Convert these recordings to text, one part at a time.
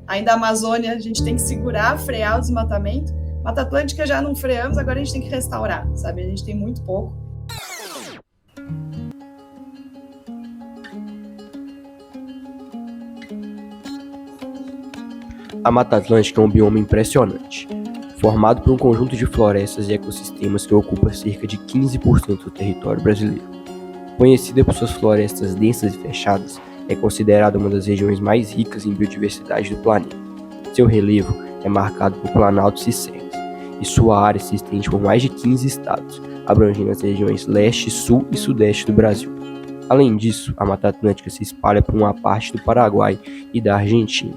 Ainda a Amazônia, a gente tem que segurar, frear o desmatamento. Mata Atlântica já não freamos, agora a gente tem que restaurar, sabe? A gente tem muito pouco. A Mata Atlântica é um bioma impressionante, formado por um conjunto de florestas e ecossistemas que ocupa cerca de 15% do território brasileiro. Conhecida por suas florestas densas e fechadas, é considerada uma das regiões mais ricas em biodiversidade do planeta. Seu relevo é marcado por planaltos e serras, e sua área se estende por mais de 15 estados, abrangendo as regiões leste, sul e sudeste do Brasil. Além disso, a Mata Atlântica se espalha por uma parte do Paraguai e da Argentina.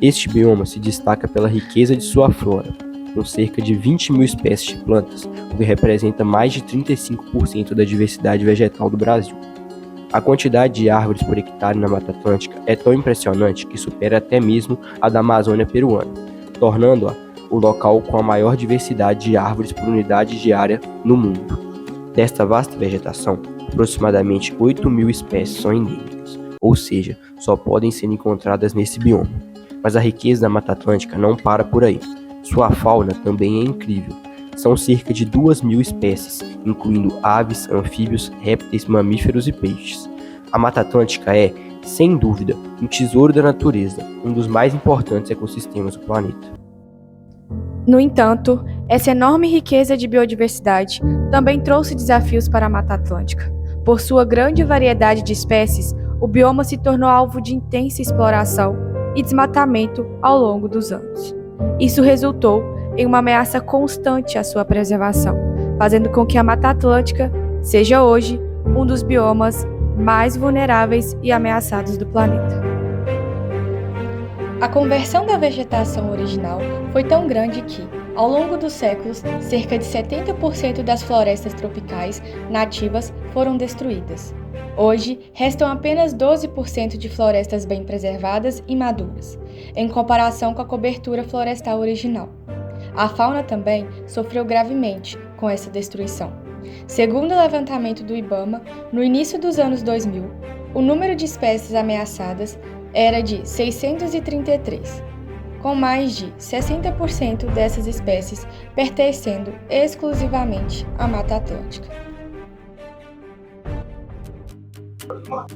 Este bioma se destaca pela riqueza de sua flora, com cerca de 20 mil espécies de plantas, o que representa mais de 35% da diversidade vegetal do Brasil. A quantidade de árvores por hectare na Mata Atlântica é tão impressionante que supera até mesmo a da Amazônia peruana, tornando-a o local com a maior diversidade de árvores por unidade de área no mundo. Desta vasta vegetação, aproximadamente 8 mil espécies são endêmicas, ou seja, só podem ser encontradas nesse bioma. Mas a riqueza da Mata Atlântica não para por aí. Sua fauna também é incrível. São cerca de 2.000 espécies, incluindo aves, anfíbios, répteis, mamíferos e peixes. A Mata Atlântica é, sem dúvida, um tesouro da natureza, um dos mais importantes ecossistemas do planeta. No entanto, essa enorme riqueza de biodiversidade também trouxe desafios para a Mata Atlântica. Por sua grande variedade de espécies, o bioma se tornou alvo de intensa exploração e desmatamento ao longo dos anos. Isso resultou em uma ameaça constante à sua preservação, fazendo com que a Mata Atlântica seja hoje um dos biomas mais vulneráveis e ameaçados do planeta. A conversão da vegetação original foi tão grande que, ao longo dos séculos, cerca de 70% das florestas tropicais nativas foram destruídas. Hoje, restam apenas 12% de florestas bem preservadas e maduras, em comparação com a cobertura florestal original. A fauna também sofreu gravemente com essa destruição. Segundo o levantamento do IBAMA, no início dos anos 2000, o número de espécies ameaçadas era de 633, com mais de 60% dessas espécies pertencendo exclusivamente à Mata Atlântica.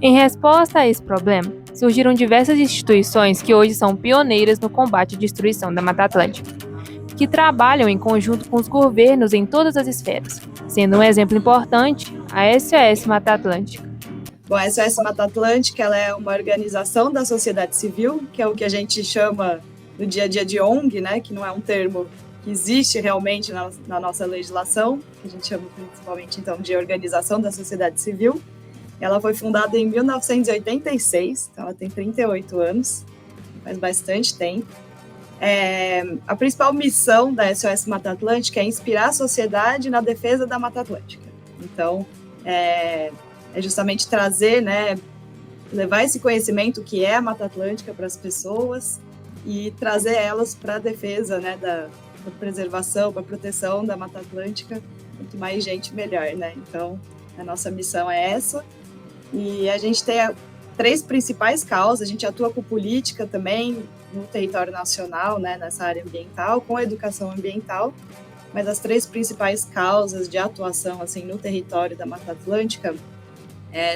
Em resposta a esse problema, surgiram diversas instituições que hoje são pioneiras no combate à destruição da Mata Atlântica, que trabalham em conjunto com os governos em todas as esferas, sendo um exemplo importante a SOS Mata Atlântica. Bom, a SOS Mata Atlântica ela é uma organização da sociedade civil, que é o que a gente chama no dia a dia de ONG, né, que não é um termo que existe realmente na nossa legislação, que a gente chama principalmente então de organização da sociedade civil. Ela foi fundada em 1986, então ela tem 38 anos, faz bastante tempo. A principal missão da SOS Mata Atlântica é inspirar a sociedade na defesa da Mata Atlântica. Então, é justamente trazer, né, levar esse conhecimento que é a Mata Atlântica para as pessoas e trazer elas para a defesa, né, da preservação, para a proteção da Mata Atlântica. Quanto mais gente, melhor, né? Então, a nossa missão é essa. E a gente tem 3 principais causas, a gente atua com política também no território nacional, né, nessa área ambiental, com a educação ambiental, mas as 3 principais causas de atuação assim, no território da Mata Atlântica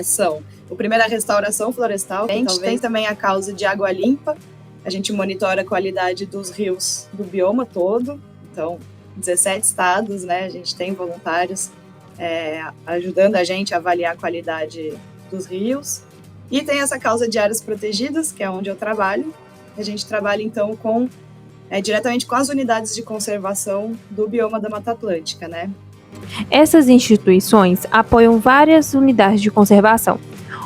são, o primeiro, a restauração florestal, a gente tem também a causa de água limpa, a gente monitora a qualidade dos rios do bioma todo, então 17 estados, né, a gente tem voluntários ajudando a gente a avaliar a qualidade dos rios. E tem essa causa de áreas protegidas, que é onde eu trabalho. A gente trabalha, então, diretamente com as unidades de conservação do bioma da Mata Atlântica, né? Essas instituições apoiam várias unidades de conservação,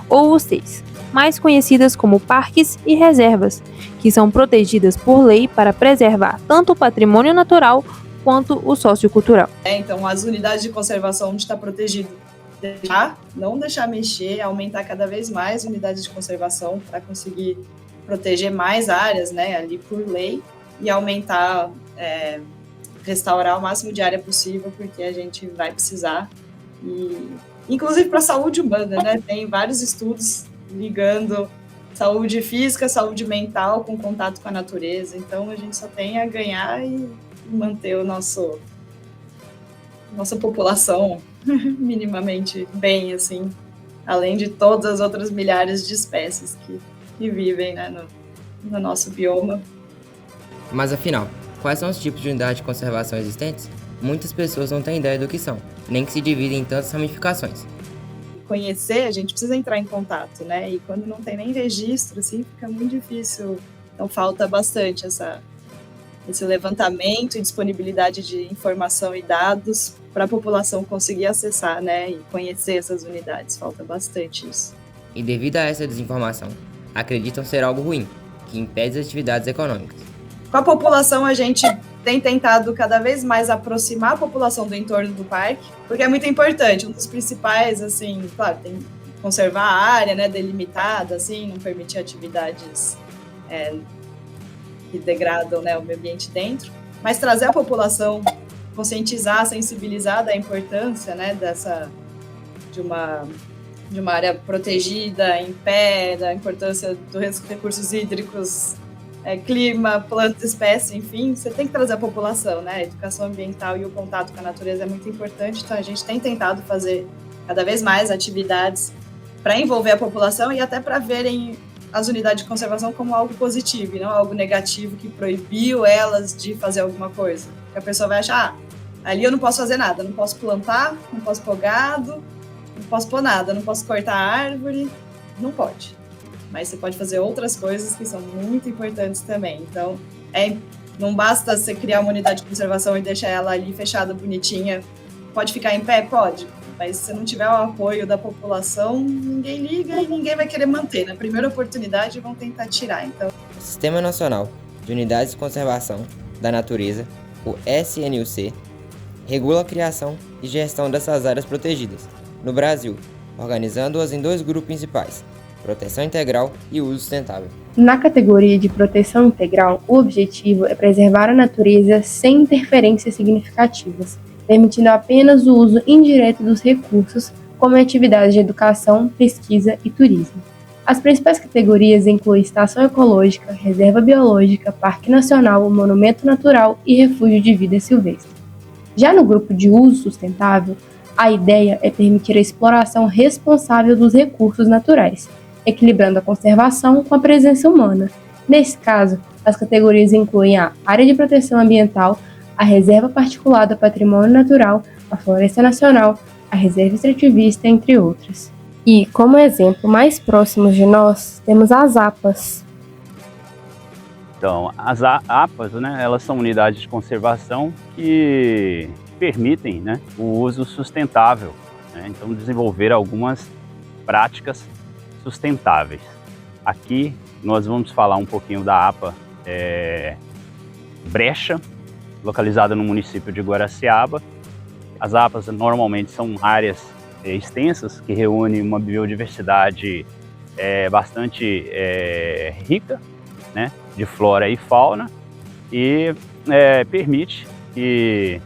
ou UCs, mais conhecidas como parques e reservas, que são protegidas por lei para preservar tanto o patrimônio natural quanto o sociocultural. Então, as unidades de conservação onde está protegido, não deixar mexer, aumentar cada vez mais unidades de conservação para conseguir proteger mais áreas, né, ali por lei, e aumentar, restaurar o máximo de área possível, porque a gente vai precisar, e inclusive para a saúde humana, né, tem vários estudos ligando saúde física, saúde mental, com contato com a natureza. Então, a gente só tem a ganhar e manter nossa população minimamente bem, assim, além de todas as outras milhares de espécies que vivem, né, no nosso bioma. Mas afinal, quais são os tipos de unidade de conservação existentes? Muitas pessoas não têm ideia do que são, nem que se dividem em tantas ramificações. Conhecer, a gente precisa entrar em contato, né? E quando não tem nem registro, assim, fica muito difícil. Então falta bastante esse levantamento e disponibilidade de informação e dados para a população conseguir acessar, né? E conhecer essas unidades. Falta bastante isso. E devido a essa desinformação, acreditam ser algo ruim, que impede as atividades econômicas. Com a população, a gente tem tentado cada vez mais aproximar a população do entorno do parque, porque é muito importante. Um dos principais, assim, claro, tem que conservar a área, né, delimitada, assim, não permitir atividades que degradam, né, o meio ambiente dentro, mas trazer a população, conscientizar, sensibilizar da importância, né, de uma área protegida, em pé, da importância dos recursos hídricos, clima, planta, espécie, enfim, você tem que trazer a população, né? A educação ambiental e o contato com a natureza é muito importante, então a gente tem tentado fazer cada vez mais atividades para envolver a população e até para verem as unidades de conservação como algo positivo e não algo negativo que proibiu elas de fazer alguma coisa. Porque a pessoa vai achar, ali eu não posso fazer nada, não posso plantar, não posso pôr gado, não posso pôr nada, não posso cortar árvore, não pode. Mas você pode fazer outras coisas que são muito importantes também. Então, não basta você criar uma unidade de conservação e deixar ela ali fechada, bonitinha. Pode ficar em pé? Pode. Mas se não tiver o apoio da população, ninguém liga e ninguém vai querer manter. Na primeira oportunidade, vão tentar tirar. Então, O Sistema Nacional de Unidades de Conservação da Natureza, o SNUC, regula a criação e gestão dessas áreas protegidas no Brasil, organizando-as em 2 grupos principais: proteção integral e uso sustentável. Na categoria de proteção integral, o objetivo é preservar a natureza sem interferências significativas, permitindo apenas o uso indireto dos recursos, como em atividades de educação, pesquisa e turismo. As principais categorias incluem estação ecológica, reserva biológica, parque nacional, monumento natural e refúgio de vida silvestre. Já no grupo de uso sustentável, a ideia é permitir a exploração responsável dos recursos naturais, equilibrando a conservação com a presença humana. Nesse caso, as categorias incluem a área de proteção ambiental, a reserva particular do patrimônio natural, a floresta nacional, a reserva extrativista, entre outras. E, como exemplo mais próximo de nós, temos as APAs. Então, as APAs, né, elas são unidades de conservação que permitem, né, o uso sustentável, né? Então, desenvolver algumas práticas sustentáveis. Aqui nós vamos falar um pouquinho da APA Brecha, localizada no município de Guaraciaba. As APAs normalmente são áreas extensas que reúnem uma biodiversidade bastante rica, né, de flora e fauna, e permite que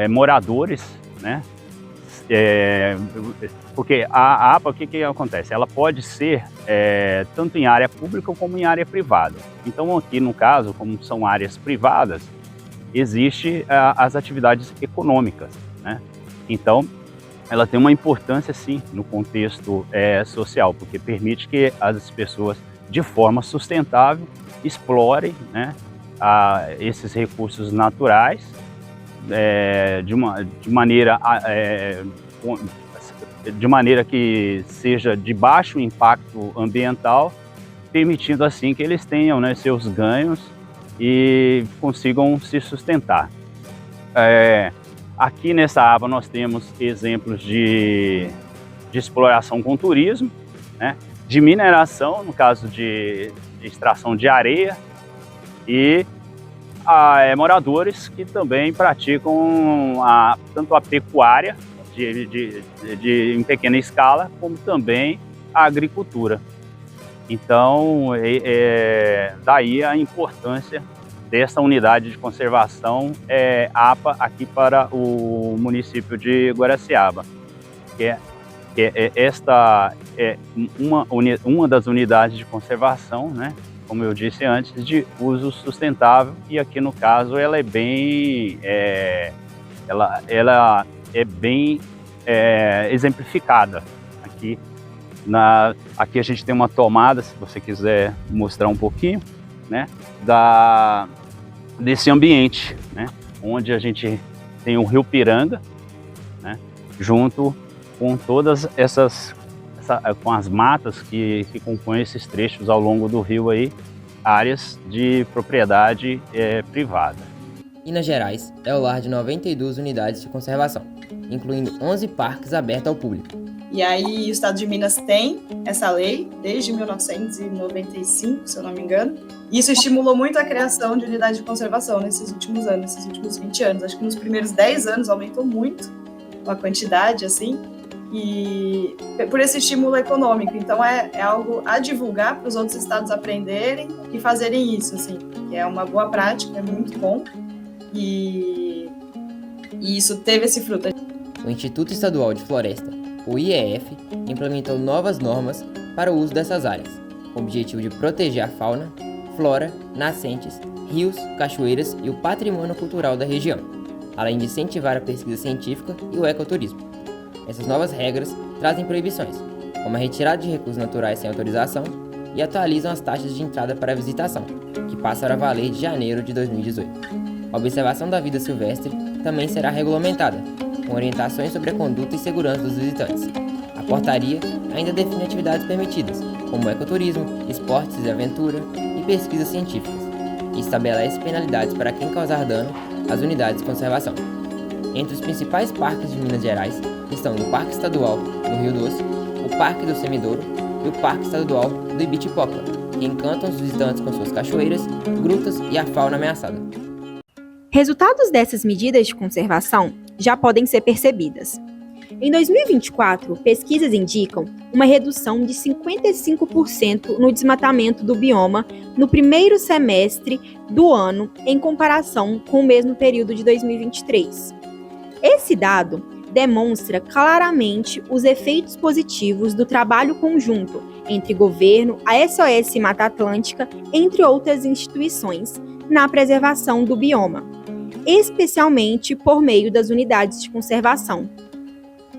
moradores, né, porque a APA, o que acontece? Ela pode ser tanto em área pública como em área privada. Então aqui no caso, como são áreas privadas, existe as atividades econômicas, né? Então ela tem uma importância sim no contexto social, porque permite que as pessoas de forma sustentável explorem, né, esses recursos naturais de maneira que seja de baixo impacto ambiental, permitindo assim que eles tenham, né, seus ganhos e consigam se sustentar. Aqui nessa aba nós temos exemplos de exploração com turismo, né, de mineração, no caso de extração de areia, e moradores que também praticam tanto a pecuária em pequena escala, como também a agricultura. Então, daí a importância dessa unidade de conservação APA aqui para o município de Guaraciaba, que esta é uma das unidades de conservação, né? Como eu disse antes, de uso sustentável, e aqui no caso ela é bem, exemplificada. Aqui a gente tem uma tomada, se você quiser mostrar um pouquinho, né, desse ambiente, né, onde a gente tem o Rio Piranga, né, junto com todas com as matas que compõem esses trechos ao longo do rio aí, áreas de propriedade privada. Minas Gerais é o lar de 92 unidades de conservação, incluindo 11 parques abertos ao público. E aí o Estado de Minas tem essa lei desde 1995, se eu não me engano. E isso estimulou muito a criação de unidades de conservação nesses últimos anos, nesses últimos 20 anos. Acho que nos primeiros 10 anos aumentou muito a quantidade, assim, e por esse estímulo econômico. Então é algo a divulgar para os outros estados aprenderem e fazerem isso, assim, que é uma boa prática, é muito bom, e isso teve esse fruto. O Instituto Estadual de Floresta, o IEF, implementou novas normas para o uso dessas áreas, com o objetivo de proteger a fauna, flora, nascentes, rios, cachoeiras e o patrimônio cultural da região, além de incentivar a pesquisa científica e o ecoturismo. Essas novas regras trazem proibições, como a retirada de recursos naturais sem autorização, e atualizam as taxas de entrada para a visitação, que passaram a valer de janeiro de 2018. A observação da vida silvestre também será regulamentada, com orientações sobre a conduta e segurança dos visitantes. A portaria ainda define atividades permitidas, como ecoturismo, esportes de aventura e pesquisas científicas, e estabelece penalidades para quem causar dano às unidades de conservação. Entre os principais parques de Minas Gerais estão o Parque Estadual do Rio Doce, o Parque do Semidouro e o Parque Estadual do Ibitipoca, que encantam os visitantes com suas cachoeiras, grutas e a fauna ameaçada. Resultados dessas medidas de conservação já podem ser percebidas. Em 2024, pesquisas indicam uma redução de 55% no desmatamento do bioma no primeiro semestre do ano em comparação com o mesmo período de 2023. Esse dado demonstra claramente os efeitos positivos do trabalho conjunto entre governo, a SOS Mata Atlântica, entre outras instituições, na preservação do bioma, especialmente por meio das unidades de conservação.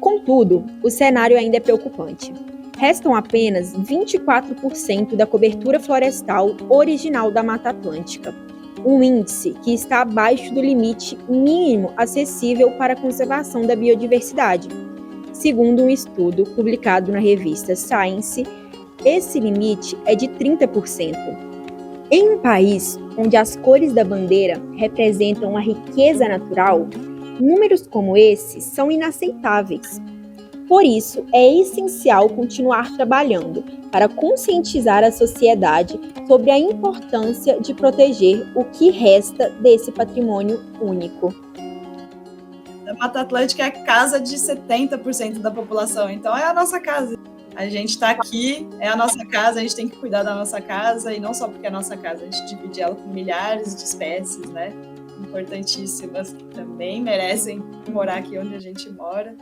Contudo, o cenário ainda é preocupante. Restam apenas 24% da cobertura florestal original da Mata Atlântica, um índice que está abaixo do limite mínimo acessível para a conservação da biodiversidade. Segundo um estudo publicado na revista Science, esse limite é de 30%. Em um país onde as cores da bandeira representam a riqueza natural, números como esse são inaceitáveis. Por isso, é essencial continuar trabalhando para conscientizar a sociedade sobre a importância de proteger o que resta desse patrimônio único. A Mata Atlântica é a casa de 70% da população, então é a nossa casa. A gente está aqui, é a nossa casa, a gente tem que cuidar da nossa casa, e não só porque é a nossa casa, a gente divide ela com milhares de espécies, né? Importantíssimas, que também merecem morar aqui onde a gente mora.